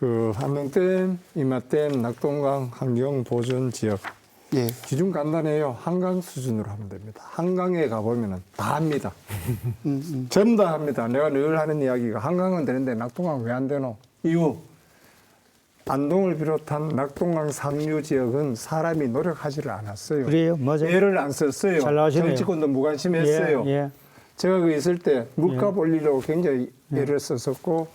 그 한릉댐, 이마댐, 낙동강 환경보존지역 예. 기준 간단해요. 한강 수준으로 하면 됩니다. 한강에 가보면 다 합니다. 전부 다 합니다. 내가 늘 하는 이야기가 한강은 되는데 낙동강 왜 안 되노? 이유. 안동을 비롯한 낙동강 상류 지역은 사람이 노력하지를 않았어요. 그래요, 맞아요. 애를 안 썼어요. 잘 나가시네요. 정치권도 무관심했어요. 예, 예. 제가 그 있을 때 물값 올리려고 굉장히 애를 썼었고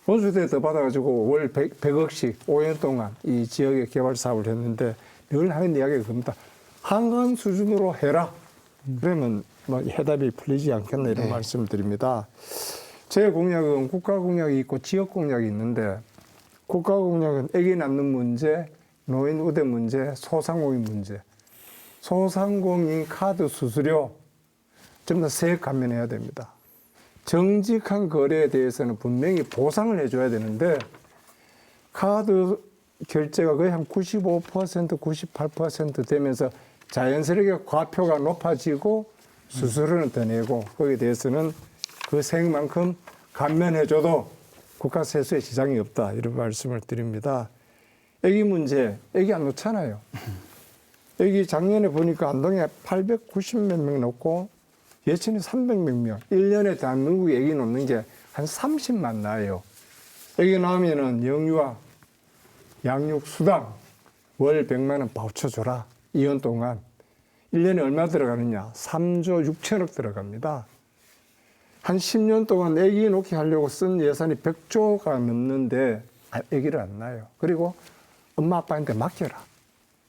원수대 더 받아가지고 월 100억씩 5년 동안 이 지역의 개발 사업을 했는데 늘 하는 이야기가 그겁니다. 한강 수준으로 해라. 그러면 뭐 해답이 풀리지 않겠나 이런 말씀을 드립니다. 제 공약은 국가 공약이 있고 지역 공약이 있는데 국가 공약은 아기 낳는 문제, 노인 우대 문제, 소상공인 문제. 소상공인 카드 수수료 좀 더 세액 감면해야 됩니다. 정직한 거래에 대해서는 분명히 보상을 해줘야 되는데 카드 결제가 거의 한 95%, 98% 되면서 자연스럽게 과표가 높아지고 수수료는 더 내고 거기에 대해서는 그 세액만큼 감면해줘도 국가 세수에 지장이 없다 이런 말씀을 드립니다. 애기 문제, 애기 안 놓잖아요. 애기 작년에 보니까 안동에 890몇 명 놓고 예천에 300몇 명. 1년에 대한민국 애기 놓는 게 한 30만 나요. 애기 나오면은 영유아, 양육, 수당 월 100만 원 바우쳐 줘라. 2년 동안. 1년에 얼마 들어가느냐? 3조 6천억 들어갑니다. 한 10년 동안 애기 놓게 하려고 쓴 예산이 100조가 넘는데 애기를 안 낳아요. 그리고 엄마 아빠한테 맡겨라.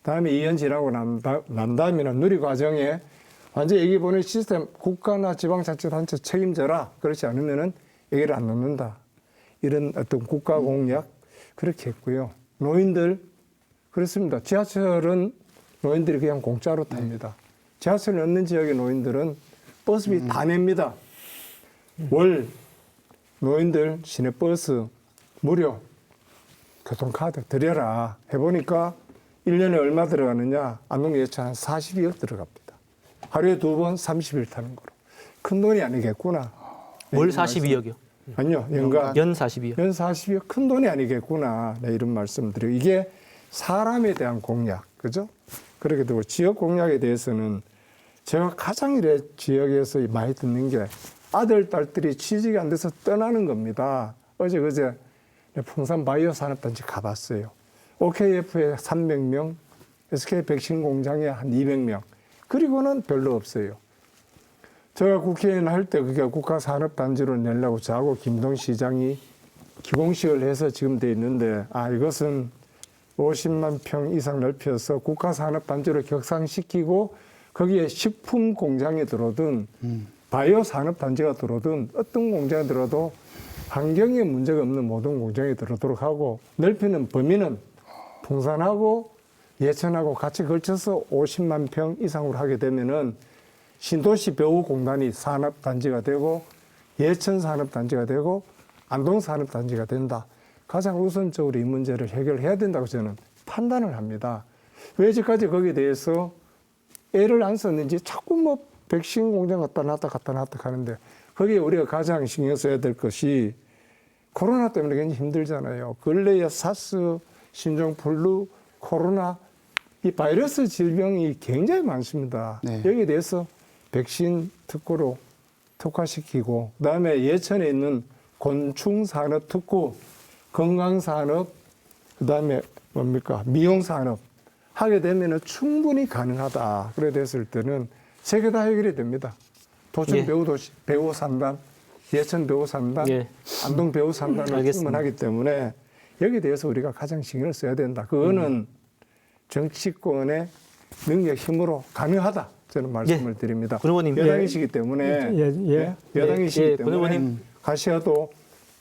다음에 2년 지나고 난 다음에는 누리과정에 완전 애기 보낼 시스템 국가나 지방자치단체 책임져라. 그렇지 않으면은 애기를 안 놓는다. 이런 어떤 국가 공약 그렇게 했고요. 노인들 그렇습니다. 지하철은 노인들이 그냥 공짜로 탑니다. 지하철 없는 지역의 노인들은 버스비 다 냅니다. 월 노인들 시내버스 무료 교통카드 드려라 해보니까 1년에 얼마 들어가느냐. 안동 예천 한 42억 들어갑니다. 하루에 2번 30일 타는 거로. 큰 돈이 아니겠구나. 월 42억이요? 아니요. 연간. 연 42억. 연 40억 큰 돈이 아니겠구나. 네, 이런 말씀 드려요. 이게 사람에 대한 공약. 그죠? 그렇게 되고 지역 공약에 대해서는 제가 가장 이래 지역에서 많이 듣는 게 아들, 딸들이 취직이 안 돼서 떠나는 겁니다. 어제 그제 풍산 바이오 산업단지 가봤어요. OKF에 300명, SK 백신 공장에 한 200명. 그리고는 별로 없어요. 제가 국회의원 할 때 그게 국가산업단지로 내려고 저하고 김동 시장이 기공식을 해서 지금 돼 있는데 이것은 50만 평 이상 넓혀서 국가산업단지로 격상시키고 거기에 식품 공장이 들어오든 바이오 산업단지가 들어오든 어떤 공장이 들어도 환경에 문제가 없는 모든 공장이 들어오도록 하고 넓히는 범위는 풍산하고 예천하고 같이 걸쳐서 50만 평 이상으로 하게 되면은 신도시 배후공단이 산업단지가 되고 예천 산업단지가 되고 안동 산업단지가 된다. 가장 우선적으로 이 문제를 해결해야 된다고 저는 판단을 합니다. 왜 지금까지 거기에 대해서 애를 안 썼는지 자꾸 뭐 백신 공장 갖다 놨다 하는데 거기에 우리가 가장 신경 써야 될 것이 코로나 때문에 굉장히 힘들잖아요. 근래에 사스, 신종플루, 코로나 이 바이러스 질병이 굉장히 많습니다. 네. 여기에 대해서 백신 특구로 특화시키고 그다음에 예천에 있는 곤충산업 특구, 건강산업, 그다음에 뭡니까 미용산업 하게 되면은 충분히 가능하다. 그래 됐을 때는 세 개 다 해결이 됩니다. 도청 예. 배우도시, 배우 3단, 예천 배우 3단, 예. 안동 배우 3단을 알겠습니다. 충분하기 때문에 여기에 대해서 우리가 가장 신경을 써야 된다. 그거는 정치권의 능력, 힘으로 가능하다. 저는 말씀을 드립니다. 군 의원님. 여당이시기 때문에 여당이시기 군 때문에 의원님. 가셔도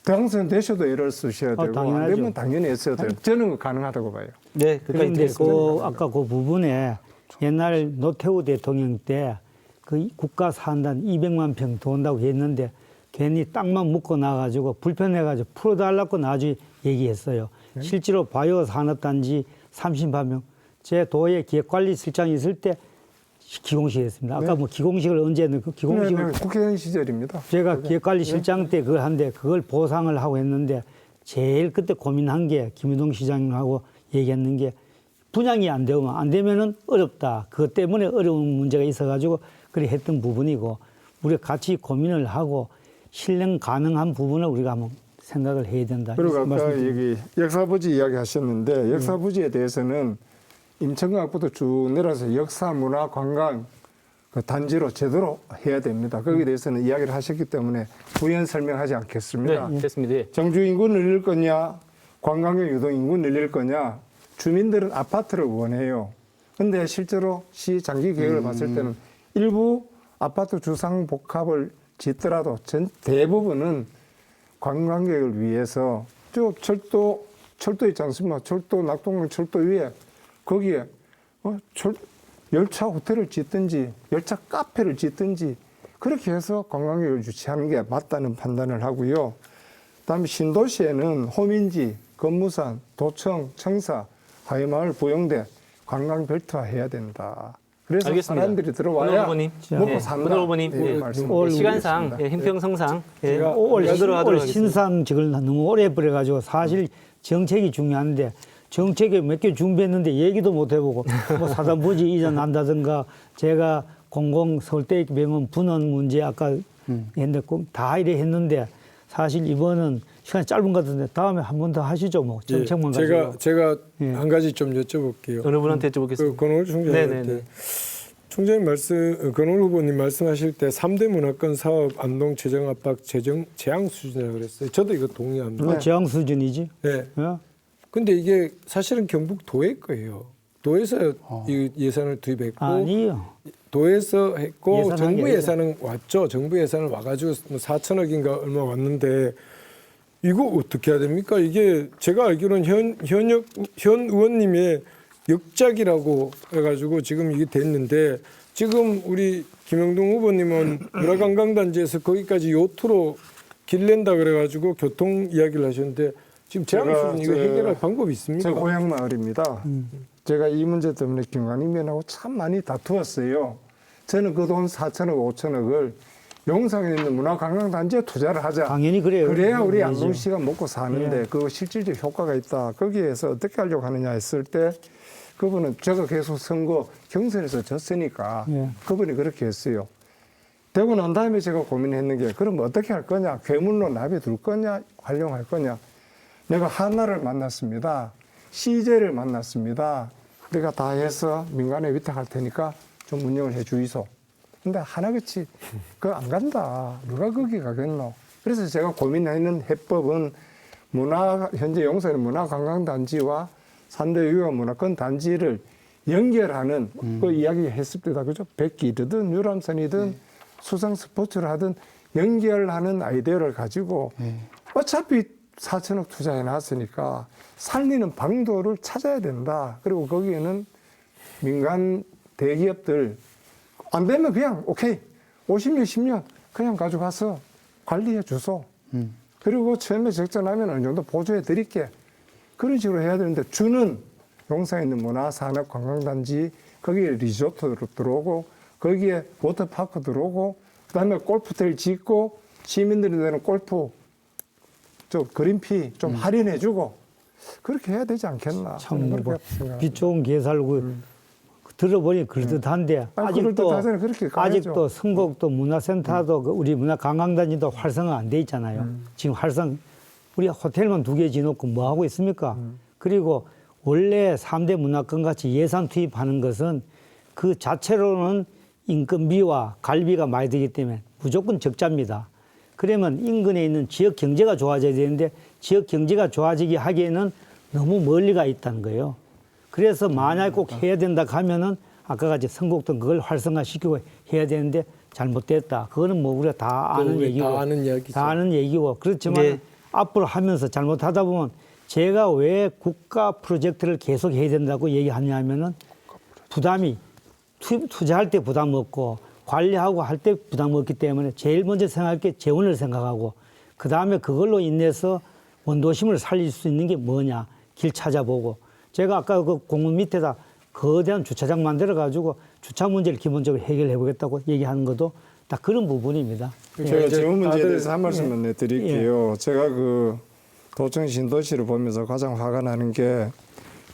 당선되셔도 애를 쓰셔야 되고 안 당연하죠. 되면 당연히 애써야 돼요. 저는 가능하다고 봐요. 네, 그까지 그런데 드리겠습니다. 아까 그 부분에 옛날 노태우 대통령 때 그 국가 산단 200만 평 돈다고 했는데 괜히 땅만 묶어 놔가지고 불편해가지고 풀어달라고 나중에 얘기했어요. 실제로 바이오 산업단지 30만 제 도의 기획관리실장이 있을 때 기공식했습니다. 아까 뭐 기공식을 언제 했는 그 기공식을 국회의원 시절입니다. 제가 기획관리실장 때 그걸 한데 그걸 보상을 하고 했는데 제일 그때 고민한 게 김유동 시장하고 얘기했는 게 분양이 안 되면은 어렵다. 그것 때문에 어려운 문제가 있어가지고 그래 했던 부분이고 우리가 같이 고민을 하고 실행 가능한 부분을 우리가 한번 생각을 해야 된다. 그리고 아까 말씀드립니다. 여기 역사부지 이야기 하셨는데 역사부지에 대해서는 임천각부터 쭉 내려서 역사, 문화, 관광 그 단지로 제대로 해야 됩니다. 거기에 대해서는 이야기를 하셨기 때문에 부연 설명하지 않겠습니다. 네, 됐습니다. 예. 정주 인구 늘릴 거냐, 관광객 유동 인구 늘릴 거냐, 주민들은 아파트를 원해요. 근데 실제로 시 장기 계획을 봤을 때는 일부 아파트 주상 복합을 짓더라도 대부분은 관광객을 위해서 저 철도 있지 않습니까? 철도 낙동강 철도 위에 거기에 열차 호텔을 짓든지 열차 카페를 짓든지 그렇게 해서 관광객을 유치하는 게 맞다는 판단을 하고요. 그다음에 신도시에는 호민지, 건무산, 도청, 청사, 하회마을, 부영대 관광 별도화해야 된다. 그래서 알겠습니다. 사람들이 들어와야 문호 후보님. 먹고 예, 산다. 문호 후보님. 예, 예, 말씀 시간상 예, 형평성상 예, 올 들어가도록 하겠습니다. 신상직을 너무 오래 버려가지고 사실 정책이 중요한데 정책에 몇 개 준비했는데 얘기도 못 해보고 뭐 사단부지 이전한다든가 제가 공공 서울대병원 분원 문제 아까 했는데 다 이래 했는데 사실 이번은 시간이 짧은 것 같은데 다음에 한 번 더 하시죠 뭐 정책만 가지고. 제가 예. 한 가지 좀 여쭤볼게요. 어느 분한테 여쭤보겠습니다. 그 권오을 총장한테 네네네. 총장님 권오을 후보님 말씀하실 때 3대 문화권 사업 안동 재정 압박 재정 재앙 수준이라고 그랬어요. 저도 이거 동의합니다. 저항 수준이지. 네. 어? 근데 이게 사실은 경북도의 거예요. 도에서 이 예산을 투입했고 아니요. 도에서 했고 예산한 정부 게 아니라. 예산은 왔죠. 정부 예산을 와가지고 뭐 4천억인가 얼마 왔는데 이거 어떻게 해야 됩니까? 이게 제가 알기로는 현 의원님의 역작이라고 해가지고 지금 이게 됐는데 지금 우리 김영동 후보님은 문화관광단지에서 거기까지 요트로 길 낸다 그래가지고 교통 이야기를 하셨는데 지금 재앙 수준 이거 해결할 방법이 있습니까? 제 고향 마을입니다. 제가 이 문제 때문에 김관임위원하고 참 많이 다투었어요. 저는 그 돈 4천억, 5천억을 용산에 있는 문화관광단지에 투자를 하자. 당연히 그래요. 그래야 우리 그래야죠. 안동시가 먹고 사는데 그 실질적 효과가 있다. 거기에서 어떻게 하려고 하느냐 했을 때 그분은 제가 계속 선거 경선에서 졌으니까 예. 그분이 그렇게 했어요. 되고 난 다음에 제가 고민했는 게 그럼 어떻게 할 거냐. 괴물로 납에 둘 거냐. 활용할 거냐. 내가 하나를 만났습니다. CJ를 만났습니다. 내가 다 해서 민간에 위탁할 테니까 좀 운영을 해 주이소. 근데 하나같이 그거 안 간다. 누가 거기 가겠노. 그래서 제가 고민하는 해법은 현재 용산의 문화관광단지와 산대 유형문화권 단지를 연결하는 그 이야기 했을 때다. 그죠? 백길이든 유람선이든 수상 스포츠를 하든 연결하는 아이디어를 가지고 어차피 4천억 투자해 놨으니까 살리는 방도를 찾아야 된다. 그리고 거기에는 민간 대기업들 안 되면 그냥 오케이 50년 10년 그냥 가져가서 관리해 주소. 그리고 처음에 적자나면 어느 정도 보조해 드릴게. 그런 식으로 해야 되는데 주는 용산에 있는 문화산업관광단지 거기에 리조트로 들어오고 거기에 워터파크 들어오고 그다음에 골프대를 짓고 시민들이 되는 골프 그린피 좀 할인해주고 그렇게 해야 되지 않겠나. 참 그렇게 뭐, 생각합니다. 빛 좋은 개살고 들어보니 그럴듯한데 아니, 그럴듯하잖아요. 그렇게 가야죠. 아직도 성곡도 문화센터도 그 우리 문화관광단지도 활성화 안 돼 있잖아요. 지금 우리 호텔만 2개 지어놓고 뭐 하고 있습니까? 그리고 원래 3대 문화권 같이 예산 투입하는 것은 그 자체로는 인건비와 관리비가 많이 들기 때문에 무조건 적자입니다. 그러면 인근에 있는 지역 경제가 좋아져야 되는데 지역 경제가 좋아지게 하기에는 너무 멀리가 있다는 거예요. 그래서 만약 꼭 해야 된다 하면은 아까 같이 성곡동 그걸 활성화시키고 해야 되는데 잘못됐다. 그거는 뭐 우리가 다 아는 우리 얘기고. 다 아는 이야기죠. 다 아는 얘기고. 그렇지만 네. 앞으로 하면서 잘못하다 보면 제가 왜 국가 프로젝트를 계속 해야 된다고 얘기하냐면은 부담이 투자할 때 부담 없고 관리하고 할 때 부담 없기 때문에 제일 먼저 생각할 게 재원을 생각하고 그다음에 그걸로 인해서 원도심을 살릴 수 있는 게 뭐냐 길 찾아보고 제가 아까 그 공원 밑에다 거대한 주차장 만들어 가지고 주차 문제를 기본적으로 해결해 보겠다고 얘기하는 것도 다 그런 부분입니다. 제가 이제 재원 문제에 다들- 대해서 한 말씀만 드릴게요. 제가 그 도청 신도시를 보면서 가장 화가 나는 게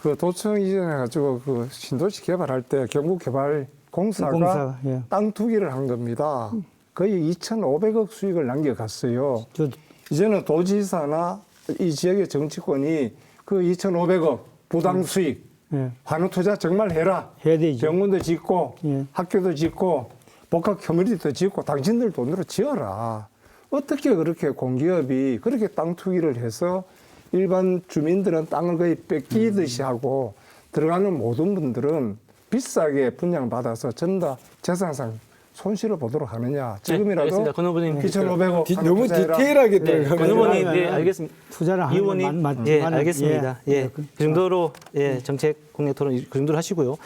그 도청 이전에 가지고 그 신도시 개발할 때 경북개발공사가 예. 땅 투기를 한 겁니다. 거의 2,500억 수익을 남겨갔어요. 저 이제는 도지사나 이 지역의 정치권이 그 2,500억 부당 수익 예. 환호 투자 정말 해라. 해야 되죠. 병원도 짓고 예. 학교도 짓고 복합 커뮤니티도 짓고 당신들 돈으로 지어라. 어떻게 그렇게 공기업이 그렇게 땅 투기를 해서 일반 주민들은 땅을 거의 뺏기듯이 하고 들어가는 모든 분들은 비싸게 분양받아서 전부 다 재산상 손실을 보도록 하느냐. 지금이라도 알겠습니다. 권 후보님. 2,500억 너무 디테일하게 네, 들어가면 권 후보님, 네, 그러면은 알겠습니다. 투자를 이 하는 의원님, 건 예, 알겠습니다. 예, 그 그 정도로 예, 정책 공약 토론 그 정도로 하시고요.